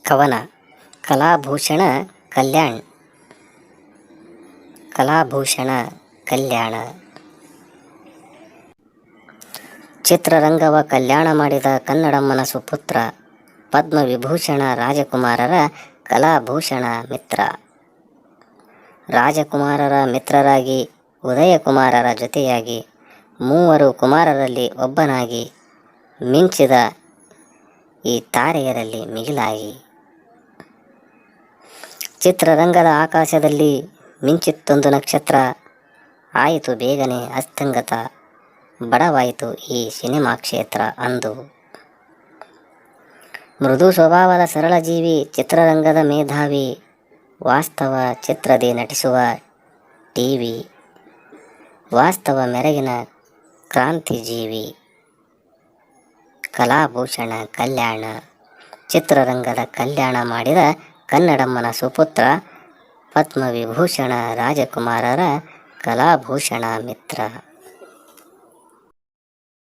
ಕವನ ಕಲಾಭೂಷಣ ಕಲ್ಯಾಣ್. ಕಲಾಭೂಷಣ ಕಲ್ಯಾಣ. ಚಿತ್ರರಂಗವ ಕಲ್ಯಾಣ ಮಾಡಿದ ಕನ್ನಡಮ್ಮನ ಸುಪುತ್ರ, ಪದ್ಮವಿಭೂಷಣ ರಾಜಕುಮಾರರ ಕಲಾಭೂಷಣ ಮಿತ್ರ. ರಾಜಕುಮಾರರ ಮಿತ್ರರಾಗಿ ಉದಯಕುಮಾರರ ಜೊತೆಯಾಗಿ ಮೂವರು ಕುಮಾರರಲ್ಲಿ ಒಬ್ಬನಾಗಿ ಮಿಂಚಿದ ಈ ತಾರೆಯರಲ್ಲಿ ಮಿಗಿಲಾಗಿ. ಚಿತ್ರರಂಗದ ಆಕಾಶದಲ್ಲಿ ಮಿಂಚಿತ್ತೊಂದು ನಕ್ಷತ್ರ, ಆಯಿತು ಬೇಗನೆ ಅಸ್ತಂಗತ, ಬಡವಾಯಿತು ಈ ಸಿನಿಮಾ ಕ್ಷೇತ್ರ ಅಂದು. ಮೃದು ಸ್ವಭಾವದ ಸರಳ ಜೀವಿ, ಚಿತ್ರರಂಗದ ಮೇಧಾವಿ, ವಾಸ್ತವ ಚಿತ್ರದಿ ನಟಿಸುವ ಟಿವಿ, ವಾಸ್ತವ ಮೆರಗಿನ ಕ್ರಾಂತಿಜೀವಿ. ಕಲಾಭೂಷಣ ಕಲ್ಯಾಣ. ಚಿತ್ರರಂಗದ ಕಲ್ಯಾಣ ಮಾಡಿದ ಕನ್ನಡಮ್ಮನ ಸುಪುತ್ರ, ಪದ್ಮವಿಭೂಷಣ ರಾಜಕುಮಾರರ ಕಲಾಭೂಷಣ ಮಿತ್ರ.